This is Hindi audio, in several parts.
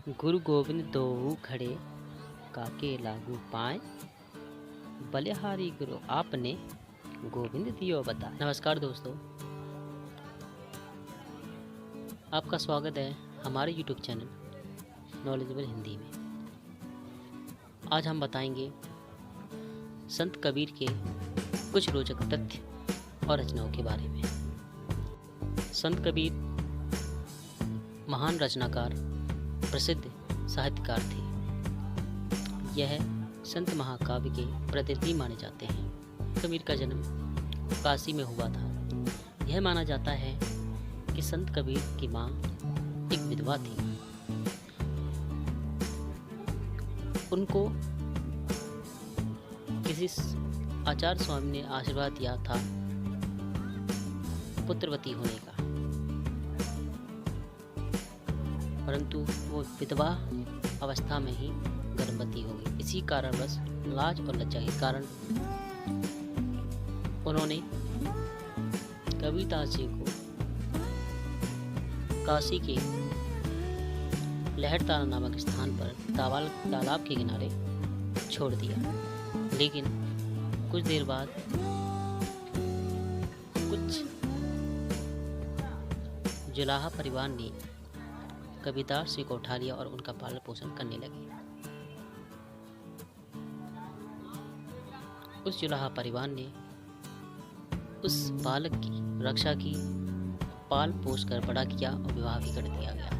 गुरु गोविंद दोऊ खड़े काके लागू पाए, बलिहारी गुरु आपने गोविंद दियो बता। नमस्कार दोस्तों, आपका स्वागत है हमारे YouTube चैनल नॉलेजेबल हिंदी में। आज हम बताएंगे संत कबीर के कुछ रोचक तथ्य और रचनाओं के बारे में। संत कबीर महान रचनाकार, प्रसिद्ध साहित्यकार थे। यह संत महाकाव्य के प्रतिनिधि माने जाते हैं। कबीर का जन्म काशी में हुआ था। यह माना जाता है कि संत कबीर की माँ एक विधवा थी। उनको किसी आचार्य स्वामी ने आशीर्वाद दिया था पुत्रवती होने का, परंतु वो विधवा अवस्था में ही गर्भवती हो गई। इसी कारणवश लाज और लज्जा के कारण उन्होंने कबीरदास जी को काशी के लहरतारा नामक स्थान पर तालाब के किनारे छोड़ दिया। लेकिन कुछ देर बाद कुछ जुलाहा परिवार ने कबीरदास जी को उठा लिया और उनका पालन पोषण करने लगे। उस जुलाहा परिवार ने उस बालक की रक्षा की, पाल पोष कर बड़ा किया और विवाह भी कर दिया गया।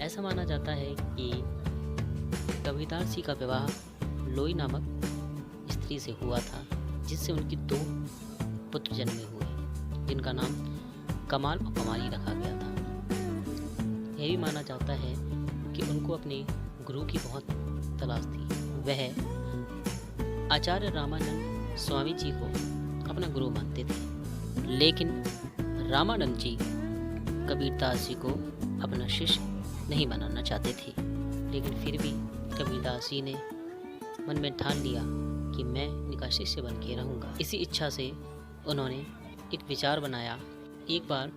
ऐसा माना जाता है कि कबीरदास जी का विवाह लोई नामक स्त्री से हुआ था, जिससे उनकी 2 पुत्र जन्मे हुए, जिनका नाम कमाल और कमाली रखा गया था। यह भी माना जाता है कि उनको अपने गुरु की बहुत तलाश थी। वह आचार्य रामानंद स्वामी जी को अपना गुरु मानते थे, लेकिन रामानंद जी कबीरदास जी को अपना शिष्य नहीं बनाना चाहते थे। लेकिन फिर भी कबीरदास जी ने मन में ठान लिया कि मैं इनका शिष्य बन के रहूँगा। इसी इच्छा से उन्होंने एक विचार बनाया। एक बार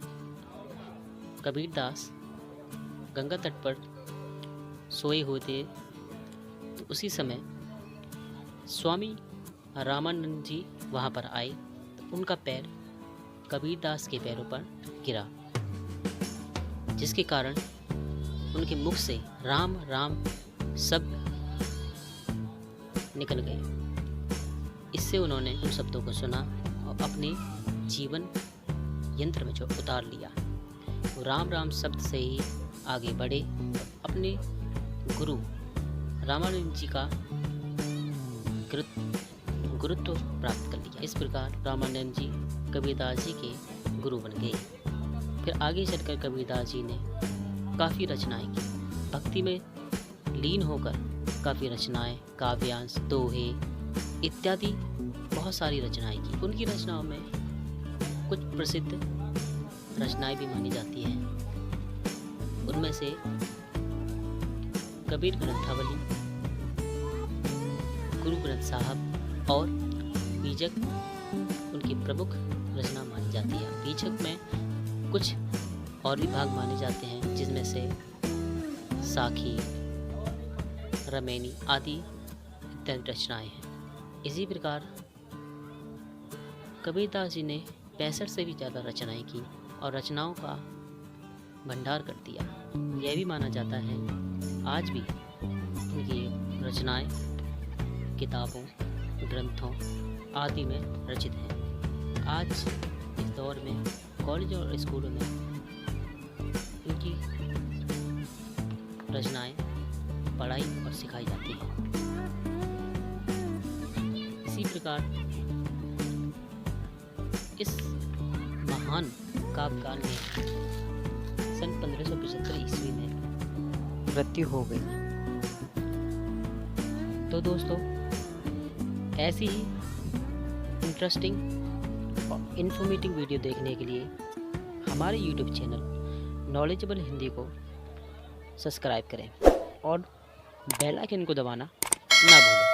कबीरदास गंगा तट पर सोए हुए थे, तो उसी समय स्वामी रामानंद जी वहाँ पर आए। तो उनका पैर कबीरदास के पैरों पर गिरा, जिसके कारण उनके मुख से राम राम शब्द निकल गए। इससे उन्होंने उन शब्दों को सुना और अपने जीवन यंत्र में जो उतार लिया। वो राम राम शब्द से ही आगे बढ़े और अपने गुरु रामानंद जी का गुरुत्व प्राप्त कर लिया। इस प्रकार रामानंद जी कबीरदास जी के गुरु बन गए। फिर आगे चलकर कबीरदास जी ने काफ़ी रचनाएं की। भक्ति में लीन होकर काफ़ी रचनाएं, काव्यांश, दोहे इत्यादि बहुत सारी रचनाएं की। उनकी रचनाओं में कुछ प्रसिद्ध रचनाएं भी मानी जाती हैं। उनमें से कबीर ग्रंथावली, गुरु ग्रंथ साहब और बीजक उनकी प्रमुख रचना मानी जाती है। बीजक में कुछ और भी भाग माने जाते हैं, जिसमें से साखी, रमैनी आदि इत्यादि रचनाएं हैं। इसी प्रकार कबीरदास जी ने 65 से भी ज़्यादा रचनाएं की और रचनाओं का भंडार कर दिया। यह भी माना जाता है आज भी उनकी रचनाएं किताबों, ग्रंथों आदि में रचित हैं। आज इस दौर में कॉलेज और स्कूलों में उनकी रचनाएं पढ़ाई और सिखाई जाती हैं। इसी प्रकार इस महान काव्यकाल में सन 1575 ईस्वी में मृत्यु हो गई। तो दोस्तों, ऐसी ही इंटरेस्टिंग और इन्फॉर्मेटिव वीडियो देखने के लिए हमारे YouTube चैनल नॉलेजेबल हिंदी को सब्सक्राइब करें और बेल आइकन को दबाना ना भूलें।